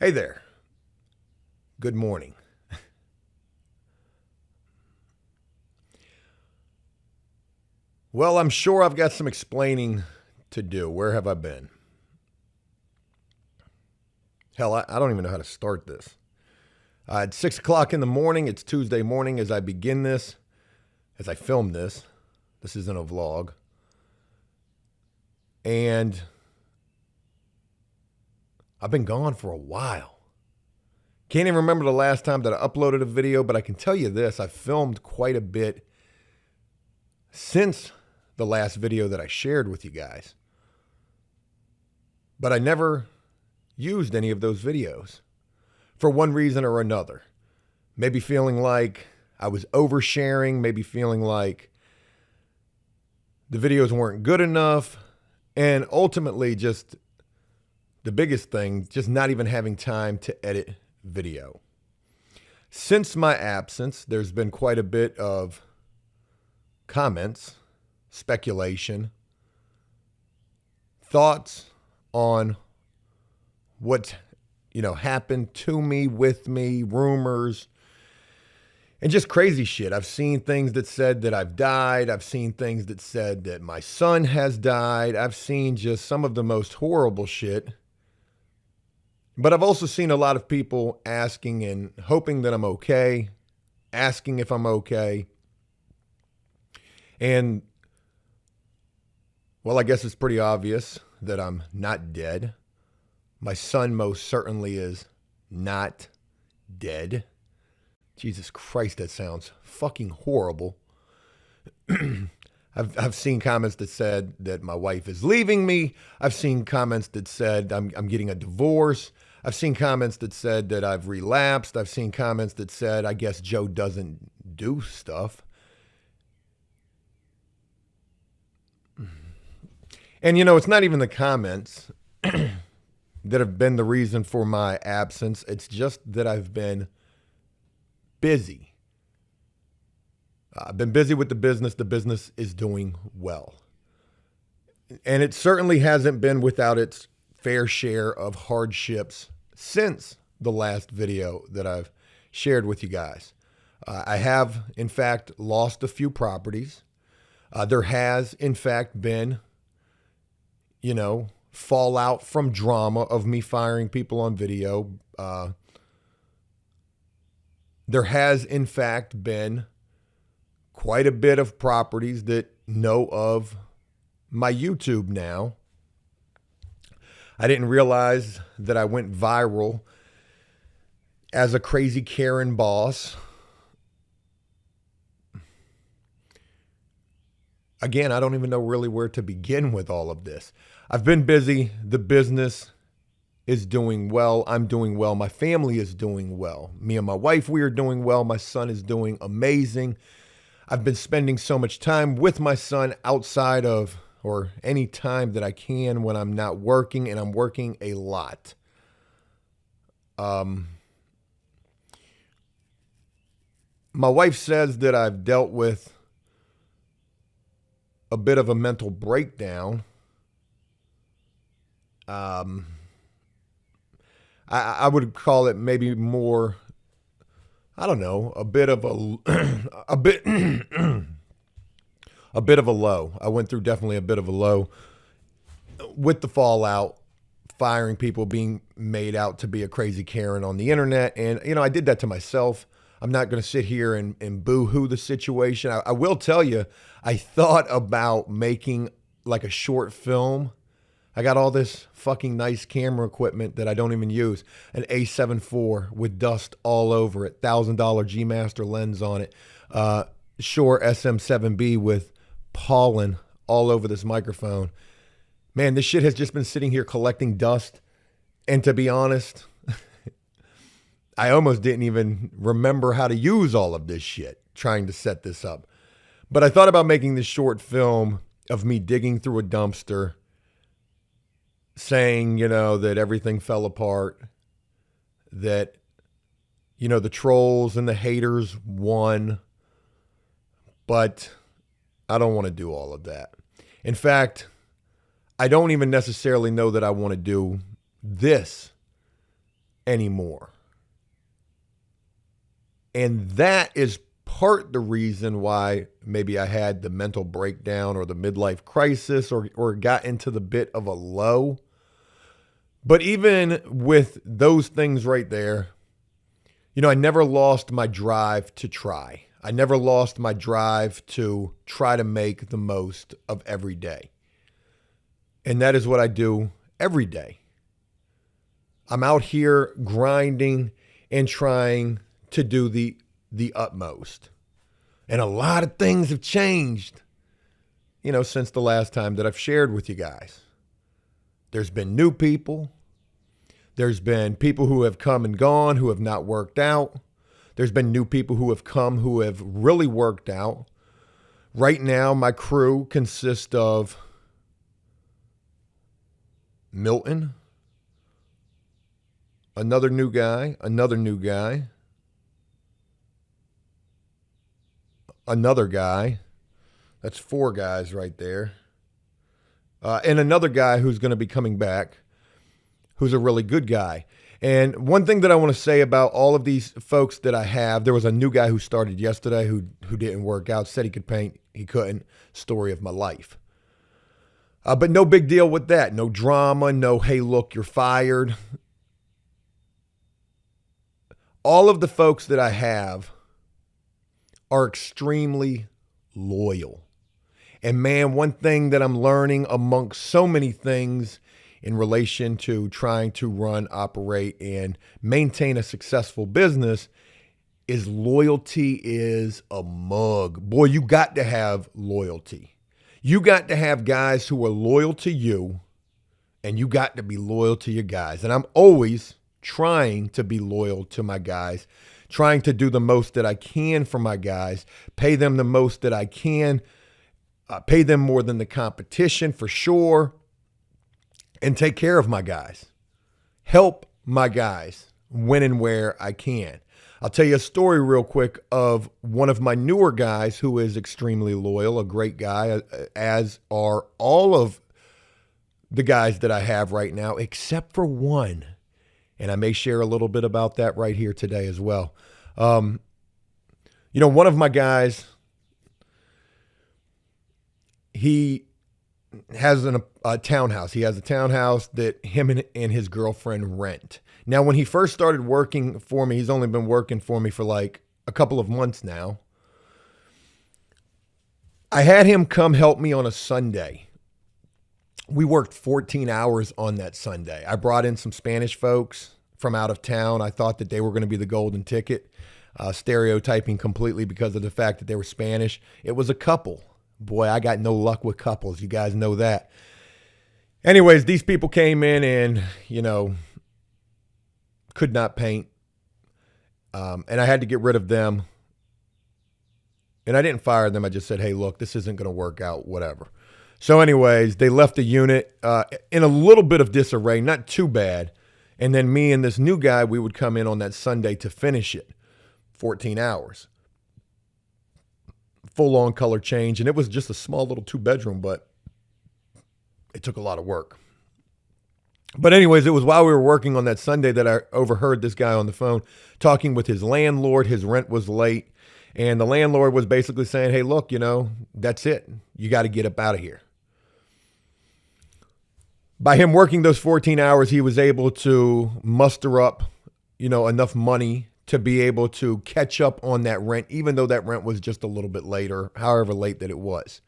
Hey there. Good morning. Well, I'm sure I've got some explaining to do. Where have I been? Hell, I don't even know how to start this. It's 6 o'clock in the morning. It's Tuesday morning as I begin this, as I film this. This isn't a vlog. And I've been gone for a while. Can't even remember the last time that I uploaded a video, but I can tell you this. I've filmed quite a bit since the last video that I shared with you guys. But I never used any of those videos for one reason or another. Maybe feeling like I was oversharing, maybe feeling like the videos weren't good enough, and ultimately just the biggest thing, just not even having time to edit video. Since my absence, there's been quite a bit of comments, speculation, thoughts on what happened to me, with me, rumors, and just crazy shit. I've seen things that said that I've died. I've seen things that said that my son has died. I've seen just some of the most horrible shit. But I've also seen a lot of people asking and hoping that I'm okay, asking if I'm okay. And, well, I guess it's pretty obvious that I'm not dead. My son most certainly is not dead. Jesus Christ, that sounds fucking horrible. I've seen comments that said that my wife is leaving me. I've seen comments that said I'm getting a divorce. I've seen comments that said that I've relapsed. I've seen comments that said I guess Joe doesn't do stuff. And it's not even the comments that have been the reason for my absence. It's just that I've been busy. I've been busy with the business. The business is doing well. And it certainly hasn't been without its fair share of hardships since the last video that I've shared with you guys. I have, in fact, lost a few properties. There has, in fact, been, fallout from drama of me firing people on video. There has, in fact, been quite a bit of properties that know of my YouTube now. I didn't realize that I went viral as a crazy Karen boss. Again, I don't even know really where to begin with all of this. I've been busy. The business is doing well. I'm doing well. My family is doing well. Me and my wife, we are doing well. My son is doing amazing. I've been spending so much time with my son outside of, or any time that I can when I'm not working, and I'm working a lot. My wife says that I've dealt with a bit of a mental breakdown. I would call it maybe more, I don't know, a bit of a a low. I went through definitely a bit of a low with the fallout, firing people, being made out to be a crazy Karen on the internet. And, I did that to myself. I'm not going to sit here and boo-hoo the situation. I will tell you, I thought about making like a short film. I got all this fucking nice camera equipment that I don't even use. An A7 IV with dust all over it. $1,000 G Master lens on it. Shure SM7B with pollen all over this microphone. Man, this shit has just been sitting here collecting dust. And to be honest, I almost didn't even remember how to use all of this shit trying to set this up. But I thought about making this short film of me digging through a dumpster, saying, that everything fell apart, that, the trolls and the haters won. But I don't want to do all of that. In fact, I don't even necessarily know that I want to do this anymore. And that is part the reason why maybe I had the mental breakdown or the midlife crisis or got into the bit of a low. But even with those things right there, I never lost my drive to try. I never lost my drive to try to make the most of every day. And that is what I do every day. I'm out here grinding and trying to do the utmost. And a lot of things have changed, since the last time that I've shared with you guys. There's been new people. There's been people who have come and gone who have not worked out. There's been new people who have come who have really worked out. Right now, my crew consists of Milton, another new guy, another guy. That's 4 guys right there. And another guy who's going to be coming back, who's a really good guy. And one thing that I want to say about all of these folks that I have, there was a new guy who started yesterday who didn't work out, said he could paint, he couldn't. Story of my life. But no big deal with that. No drama, no, hey, look, you're fired. All of the folks that I have are extremely loyal. And man, one thing that I'm learning amongst so many things in relation to trying to run, operate, and maintain a successful business is loyalty is a mug. Boy, you got to have loyalty. You got to have guys who are loyal to you, and you got to be loyal to your guys. And I'm always trying to be loyal to my guys, trying to do the most that I can for my guys, pay them the most that I can, pay them more than the competition for sure, and take care of my guys. Help my guys when and where I can. I'll tell you a story real quick of one of my newer guys who is extremely loyal, a great guy, as are all of the guys that I have right now, except for one. And I may share a little bit about that right here today as well. One of my guys, he has a townhouse. He has a townhouse that him and his girlfriend rent. Now, when he first started working for me, he's only been working for me for like a couple of months now. I had him come help me on a Sunday. We worked 14 hours on that Sunday. I brought in some Spanish folks from out of town. I thought that they were going to be the golden ticket, stereotyping completely because of the fact that they were Spanish. It was a couple. Boy, I got no luck with couples. You guys know that. Anyways, these people came in and, could not paint. And I had to get rid of them. And I didn't fire them. I just said, hey, look, this isn't going to work out, whatever. So anyways, they left the unit in a little bit of disarray, not too bad. And then me and this new guy, we would come in on that Sunday to finish it. 14 hours. Full-on color change. And it was just a small little 2-bedroom, but it took a lot of work. But anyways, it was while we were working on that Sunday that I overheard this guy on the phone talking with his landlord. His rent was late. And the landlord was basically saying, hey, look, that's it. You got to get up out of here. By him working those 14 hours, he was able to muster up, enough money to be able to catch up on that rent, even though that rent was just a little bit later, however late that it was.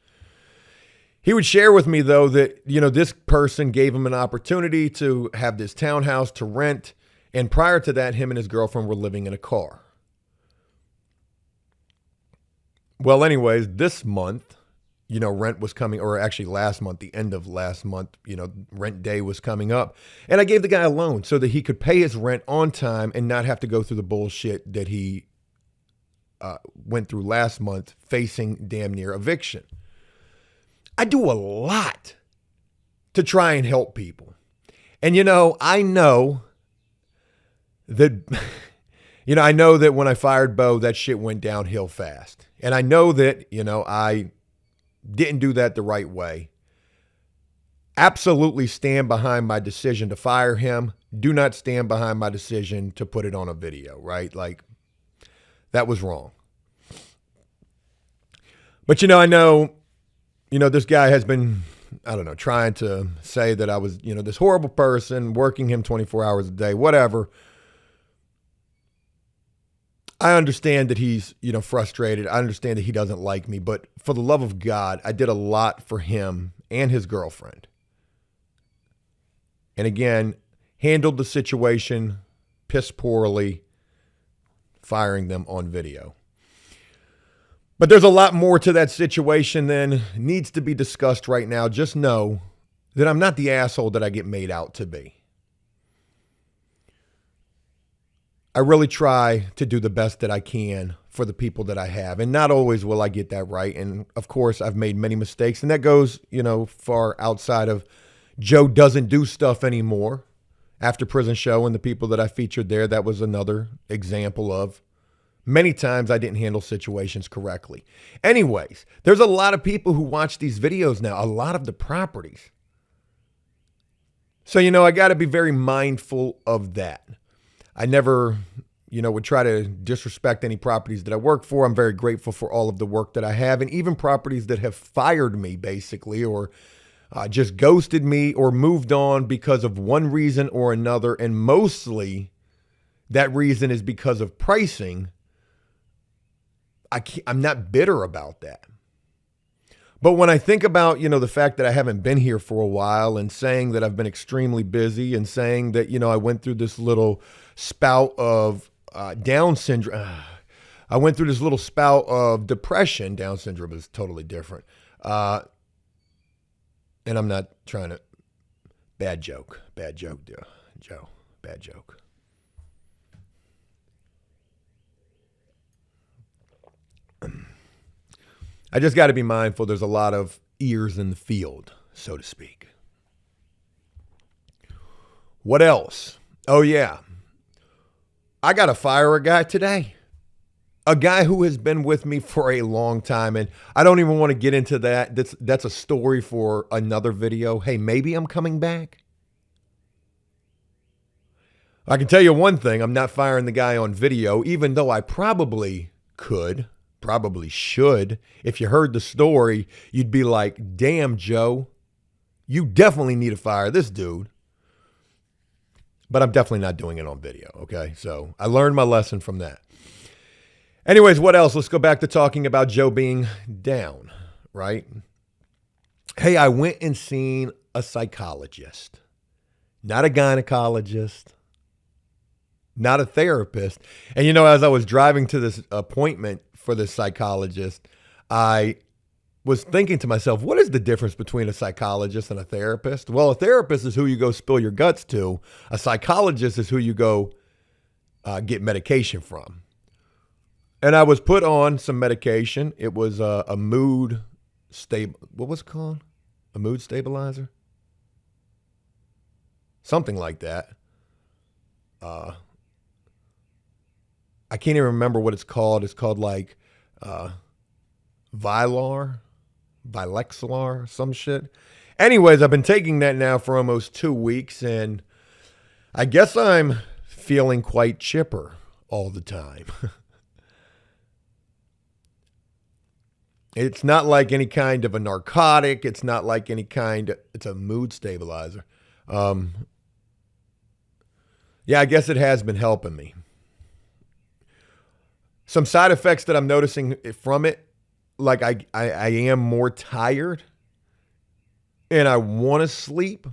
He would share with me, though, that, this person gave him an opportunity to have this townhouse to rent. And prior to that, him and his girlfriend were living in a car. Well, anyways, this month, rent was coming, or actually last month, the end of last month, rent day was coming up. And I gave the guy a loan so that he could pay his rent on time and not have to go through the bullshit that he went through last month, facing damn near eviction. I do a lot to try and help people. And, I know that, I know that when I fired Bo, that shit went downhill fast. And I know that, I didn't do that the right way. Absolutely stand behind my decision to fire him. Do not stand behind my decision to put it on a video, right? Like, that was wrong. But, I know, this guy has been, I don't know, trying to say that I was, this horrible person, working him 24 hours a day, whatever. I understand that he's, frustrated. I understand that he doesn't like me. But for the love of God, I did a lot for him and his girlfriend. And again, handled the situation piss poorly, firing them on video. But there's a lot more to that situation than needs to be discussed right now. Just know that I'm not the asshole that I get made out to be. I really try to do the best that I can for the people that I have. And not always will I get that right. And of course, I've made many mistakes. And that goes, far outside of Joe doesn't do stuff anymore. After Prison Show and the people that I featured there, that was another example of many times I didn't handle situations correctly. Anyways, there's a lot of people who watch these videos now, a lot of the properties. So, I got to be very mindful of that. I never, would try to disrespect any properties that I work for. I'm very grateful for all of the work that I have, and even properties that have fired me, basically, or just ghosted me or moved on because of one reason or another. And mostly that reason is because of pricing. I'm not bitter about that. But when I think about, the fact that I haven't been here for a while, and saying that I've been extremely busy, and saying that, I went through this little spout of Down syndrome. I went through this little spout of depression. Down syndrome is totally different. And I'm not trying to, bad joke, Joe, bad joke. I just got to be mindful. There's a lot of ears in the field, so to speak. What else? Oh, yeah. I got to fire a guy today. A guy who has been with me for a long time. And I don't even want to get into that. That's a story for another video. Hey, maybe I'm coming back. I can tell you one thing. I'm not firing the guy on video, even though I probably could. Probably should. If you heard the story, you'd be like, damn, Joe, you definitely need to fire this dude. But I'm definitely not doing it on video, okay? So I learned my lesson from that. Anyways, what else? Let's go back to talking about Joe being down, right? Hey, I went and seen a psychologist, not a gynecologist, not a therapist. And as I was driving to this appointment for this psychologist, I was thinking to myself, what is the difference between a psychologist and a therapist? Well, a therapist is who you go spill your guts to. A psychologist is who you go get medication from. And I was put on some medication. It was a mood what was it called? A mood stabilizer? Something like that. I can't even remember what it's called. It's called like Vilar, some shit. Anyways, I've been taking that now for almost 2 weeks, and I guess I'm feeling quite chipper all the time. It's not like any kind of a narcotic. It's not like it's a mood stabilizer. Yeah, I guess it has been helping me. Some side effects that I'm noticing from it, like I am more tired and I want to sleep,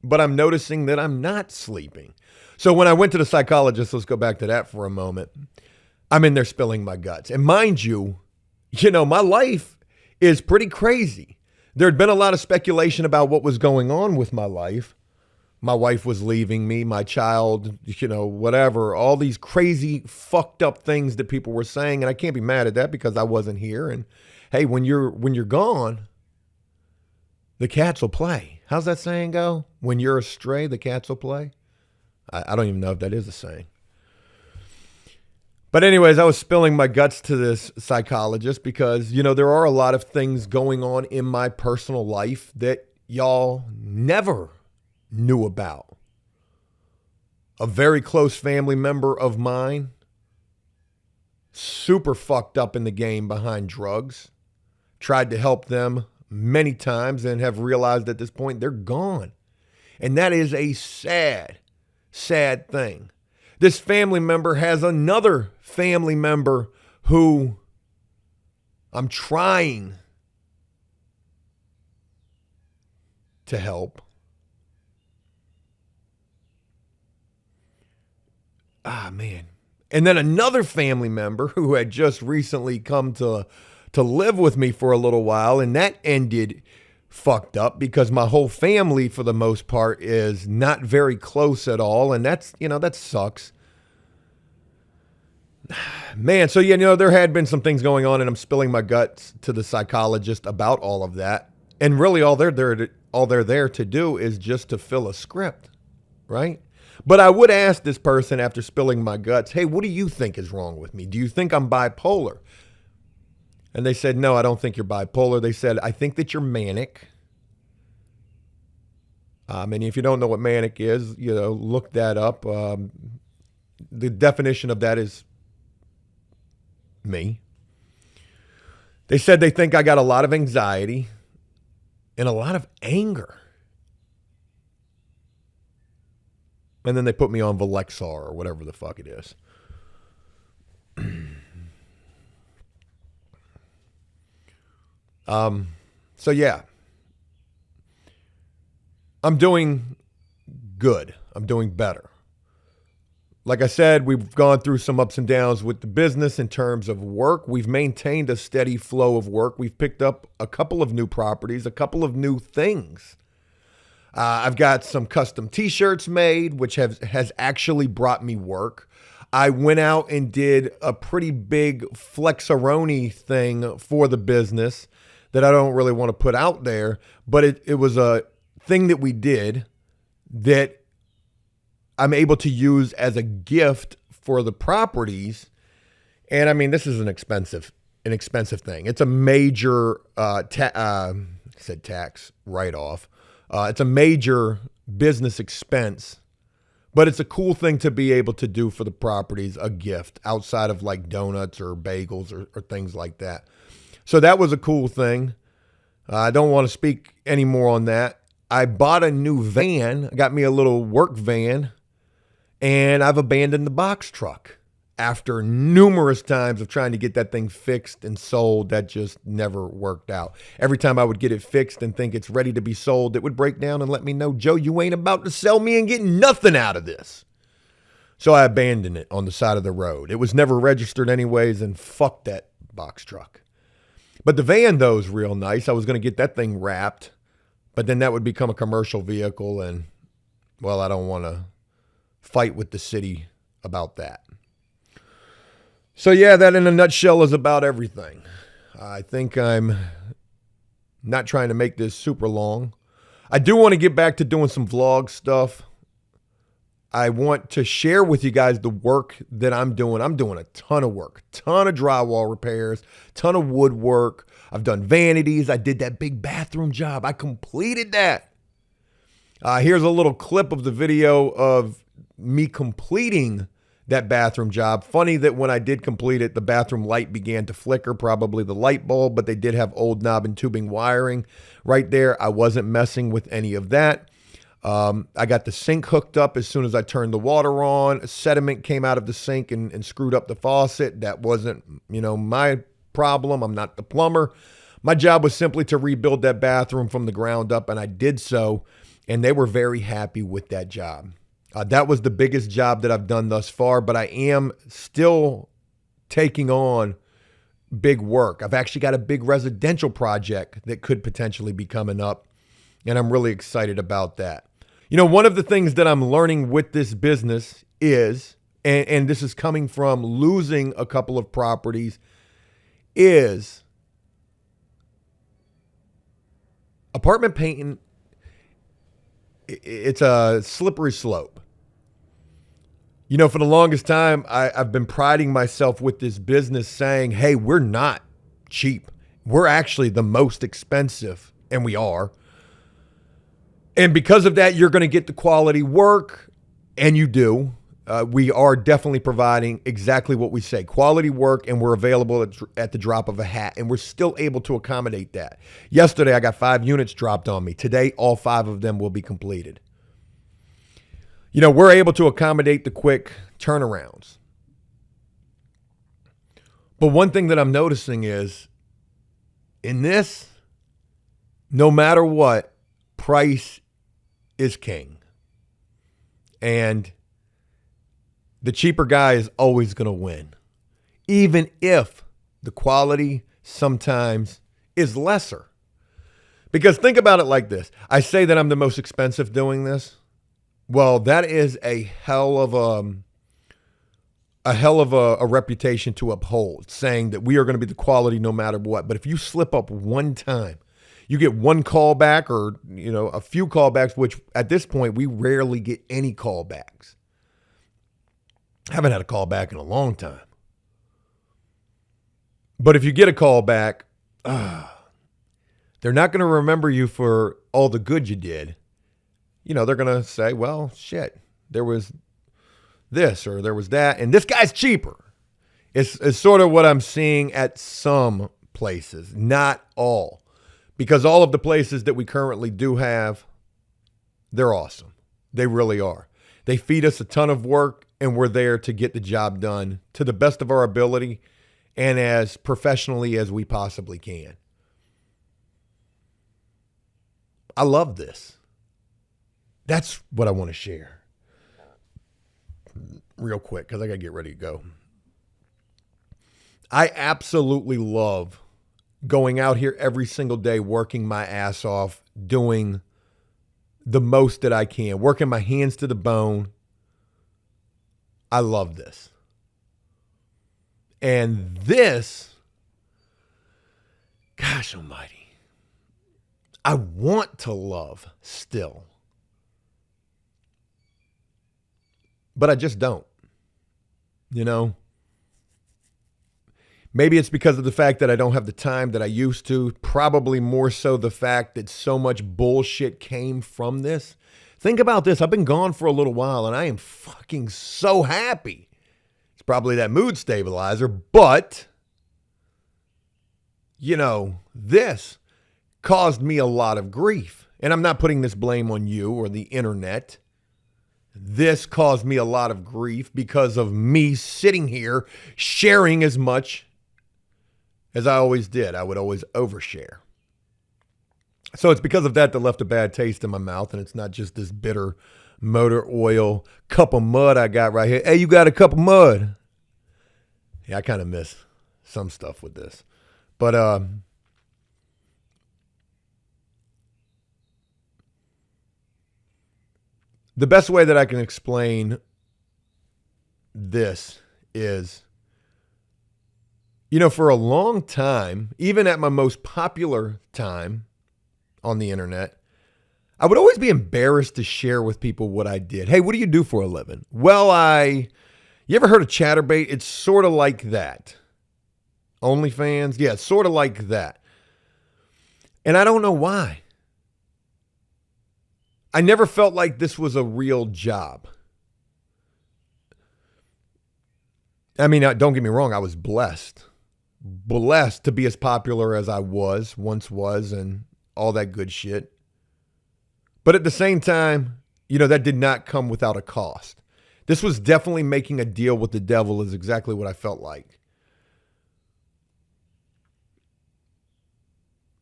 but I'm noticing that I'm not sleeping. So when I went to the psychologist, let's go back to that for a moment, I'm in there spilling my guts. And mind you, my life is pretty crazy. There had been a lot of speculation about what was going on with my life. My wife was leaving me, my child, whatever, all these crazy fucked up things that people were saying. And I can't be mad at that because I wasn't here. And hey, when you're gone, the cats will play. How's that saying go? When you're astray, the cats will play. I don't even know if that is a saying. But anyways, I was spilling my guts to this psychologist because, there are a lot of things going on in my personal life that, y'all never knew about. A very close family member of mine, super fucked up in the game behind drugs, tried to help them many times and have realized at this point they're gone. And that is a sad, sad thing. This family member has another family member who I'm trying to help. Ah, man. And then another family member who had just recently come to live with me for a little while, and that ended fucked up because my whole family, for the most part, is not very close at all, and that's, that sucks. Man, so there had been some things going on, and I'm spilling my guts to the psychologist about all of that. And really all they're there to do is just to fill a script, right? But I would ask this person after spilling my guts, hey, what do you think is wrong with me? Do you think I'm bipolar? And they said, no, I don't think you're bipolar. They said, I think that you're manic. And if you don't know what manic is, look that up. The definition of that is me. They said they think I got a lot of anxiety and a lot of anger. And then they put me on Velexar or whatever the fuck it is. So yeah, I'm doing good. I'm doing better. Like I said, we've gone through some ups and downs with the business in terms of work. We've maintained a steady flow of work. We've picked up a couple of new properties, a couple of new things. I've got some custom t-shirts made, which has actually brought me work. I went out and did a pretty big Flexaroni thing for the business that I don't really want to put out there, but it was a thing that we did that I'm able to use as a gift for the properties. And I mean, this is an expensive thing. It's a major, tax write-off. It's a major business expense, but it's a cool thing to be able to do for the properties, a gift outside of like donuts or bagels or things like that. So that was a cool thing. I don't want to speak any more on that. I bought a new van. I got me a little work van, and I've abandoned the box truck after numerous times of trying to get that thing fixed and sold. That just never worked out. Every time I would get it fixed and think it's ready to be sold, it would break down and let me know, Joe, you ain't about to sell me and get nothing out of this. So I abandoned it on the side of the road. It was never registered anyways, and fuck that box truck. But the van, though, is real nice. I was going to get that thing wrapped, but then that would become a commercial vehicle, and, well, I don't want to fight with the city about that. So, yeah, that in a nutshell is about everything. I think I'm not trying to make this super long. I do want to get back to doing some vlog stuff. I want to share with you guys the work that I'm doing. I'm doing a ton of work, ton of drywall repairs, ton of woodwork. I've done vanities. I did that big bathroom job. I completed that. Here's a little clip of the video of me completing that bathroom job. Funny that when I did complete it, the bathroom light began to flicker, probably the light bulb, but they did have old knob and tubing wiring right there. I wasn't messing with any of that. I got the sink hooked up as soon as I turned the water on. Sediment came out of the sink and screwed up the faucet. That wasn't, my problem. I'm not the plumber. My job was simply to rebuild that bathroom from the ground up, and I did so, and they were very happy with that job. That was the biggest job that I've done thus far, but I am still taking on big work. I've actually got a big residential project that could potentially be coming up, and I'm really excited about that. One of the things that I'm learning with this business is, and this is coming from losing a couple of properties, is apartment painting. It's a slippery slope. For the longest time, I've been priding myself with this business saying, hey, we're not cheap. We're actually the most expensive, and we are. And because of that, you're going to get the quality work, and you do. We are definitely providing exactly what we say, quality work, and we're available at the drop of a hat, and we're still able to accommodate that. Yesterday, I got 5 units dropped on me. Today, all 5 of them will be completed. You know, we're able to accommodate the quick turnarounds. But one thing that I'm noticing is, in this, no matter what, price is king. And the cheaper guy is always going to win, even if the quality sometimes is lesser. Because think about it like this. I say that I'm the most expensive doing this. Well, that is a hell of a reputation to uphold, saying that we are going to be the quality no matter what. But if you slip up one time, you get one callback or, you know, a few callbacks, which at this point, we rarely get any callbacks. I haven't had a call back in a long time. But if you get a call back, they're not going to remember you for all the good you did. You know, they're going to say, well, shit, there was this or there was that, and this guy's cheaper. It's sort of what I'm seeing at some places, not all. Because all of the places that we currently do have, they're awesome. They really are. They feed us a ton of work, and we're there to get the job done to the best of our ability and as professionally as we possibly can. I love this. That's what I want to share. Real quick, because I got to get ready to go. I absolutely love going out here every single day, working my ass off, doing the most that I can, working my hands to the bone. I love this. And this, gosh almighty, I want to love still. But I just don't. You know? Maybe it's because of the fact that I don't have the time that I used to. Probably more so the fact that so much bullshit came from this. Think about this. I've been gone for a little while and I am fucking so happy. It's probably that mood stabilizer, but, you know, this caused me a lot of grief. And I'm not putting this blame on you or the internet. This caused me a lot of grief because of me sitting here sharing as much as I always did. I would always overshare. So it's because of that that left a bad taste in my mouth, and it's not just this bitter motor oil cup of mud I got right here. Hey, you got a cup of mud? Yeah, I kind of miss some stuff with this. But the best way that I can explain this is, you know, for a long time, even at my most popular time on the internet, I would always be embarrassed to share with people what I did. Hey, what do you do for a living? Well, you ever heard of Chatterbait? It's sort of like that. OnlyFans? Yeah, it's sort of like that. And I don't know why. I never felt like this was a real job. I mean, don't get me wrong, I was blessed. Blessed to be as popular as I once was, and all that good shit. But at the same time, you know, that did not come without a cost. This was definitely making a deal with the devil, is exactly what I felt like.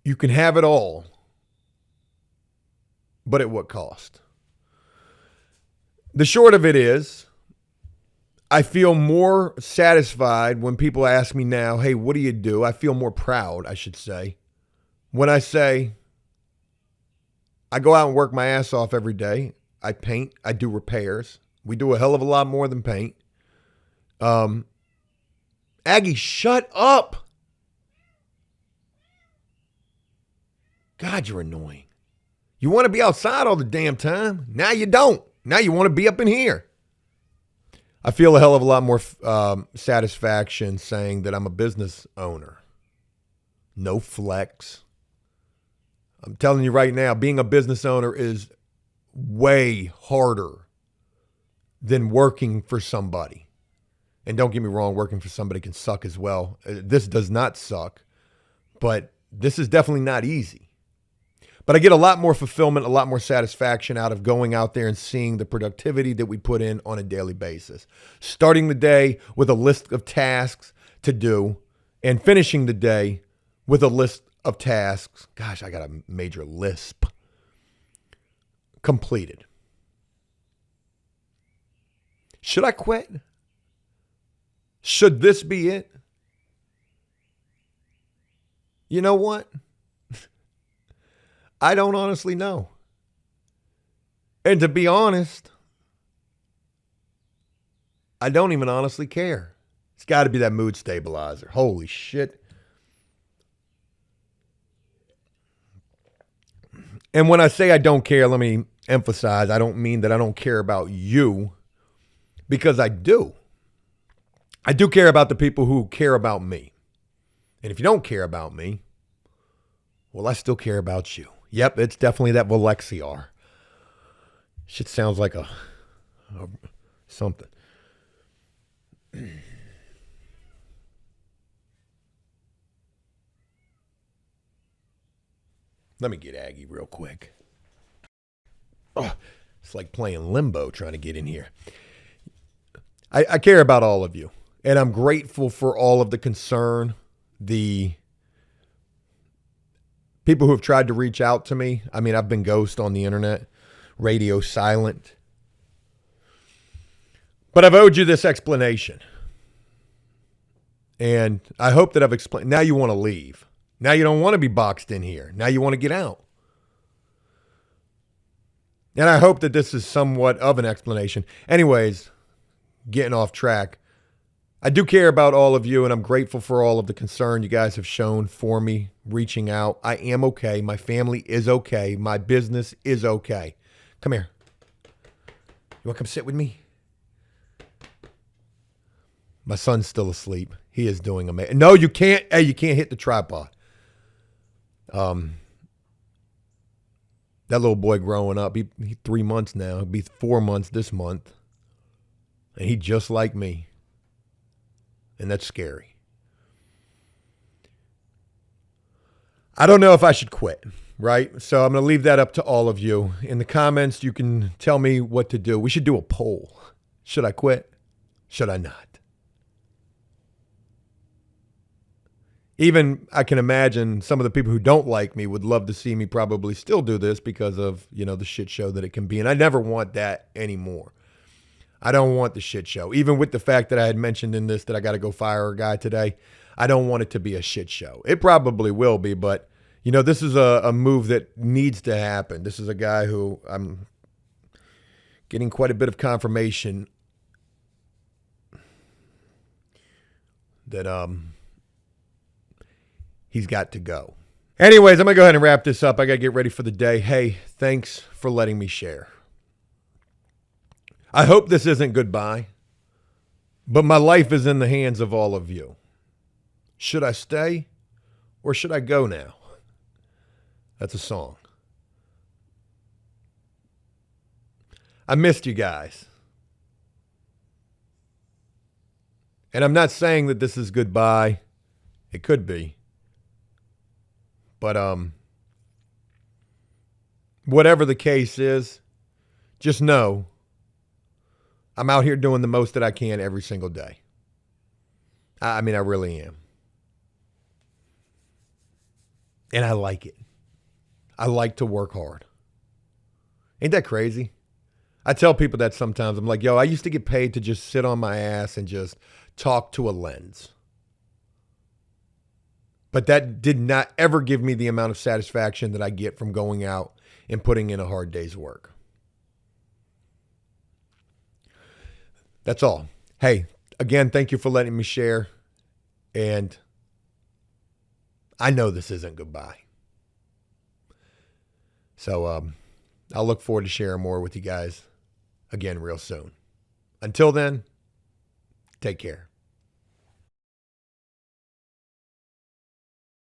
You can have it all, but at what cost? The short of it is, I feel more satisfied when people ask me now, hey, what do you do? I feel more proud, I should say, when I say, I go out and work my ass off every day. I paint. I do repairs. We do a hell of a lot more than paint. Aggie, shut up. God, you're annoying. You want to be outside all the damn time. Now you don't. Now you want to be up in here. I feel a hell of a lot more satisfaction saying that I'm a business owner. No flex. I'm telling you right now, being a business owner is way harder than working for somebody. And don't get me wrong, working for somebody can suck as well. This does not suck, but this is definitely not easy. But I get a lot more fulfillment, a lot more satisfaction out of going out there and seeing the productivity that we put in on a daily basis. Starting the day with a list of tasks to do and finishing the day with a list of tasks. Gosh, I got a major lisp. Completed. Should I quit? Should this be it? You know what? I don't honestly know. And to be honest, I don't even honestly care. It's got to be that mood stabilizer. Holy shit. And when I say I don't care, let me emphasize, I don't mean that I don't care about you, because I do. I do care about the people who care about me. And if you don't care about me, well, I still care about you. Yep, it's definitely that Valexiar. Shit sounds like a something. Let me get Aggie real quick. Oh, it's like playing limbo trying to get in here. I care about all of you, and I'm grateful for all of the concern, the people who have tried to reach out to me. I mean, I've been ghost on the internet, radio silent. But I've owed you this explanation. And I hope that I've explained. Now you want to leave. Now you don't want to be boxed in here. Now you want to get out. And I hope that this is somewhat of an explanation. Anyways, getting off track. I do care about all of you, and I'm grateful for all of the concern you guys have shown for me, reaching out. I am okay. My family is okay. My business is okay. Come here. You want to come sit with me? My son's still asleep. He is doing amazing. No, you can't. Hey, you can't hit the tripod. That little boy growing up, he 3 months now. He'll be 4 months this month. And he just like me. And that's scary. I don't know if I should quit, right? So I'm going to leave that up to all of you. In the comments, you can tell me what to do. We should do a poll. Should I quit? Should I not? Even I can imagine some of the people who don't like me would love to see me probably still do this because of, the shit show that it can be. And I never want that anymore. I don't want the shit show. Even with the fact that I had mentioned in this that I got to go fire a guy today, I don't want it to be a shit show. It probably will be, but, this is a move that needs to happen. This is a guy who I'm getting quite a bit of confirmation that he's got to go. Anyways, I'm going to go ahead and wrap this up. I got to get ready for the day. Hey, thanks for letting me share. I hope this isn't goodbye, but my life is in the hands of all of you. Should I stay or should I go now? That's a song. I missed you guys. And I'm not saying that this is goodbye. It could be. But whatever the case is, just know I'm out here doing the most that I can every single day. I mean, I really am. And I like it. I like to work hard. Ain't that crazy? I tell people that sometimes. I'm like, yo, I used to get paid to just sit on my ass and just talk to a lens. But that did not ever give me the amount of satisfaction that I get from going out and putting in a hard day's work. That's all. Hey, again, thank you for letting me share. And I know this isn't goodbye. So I'll look forward to sharing more with you guys again real soon. Until then, take care.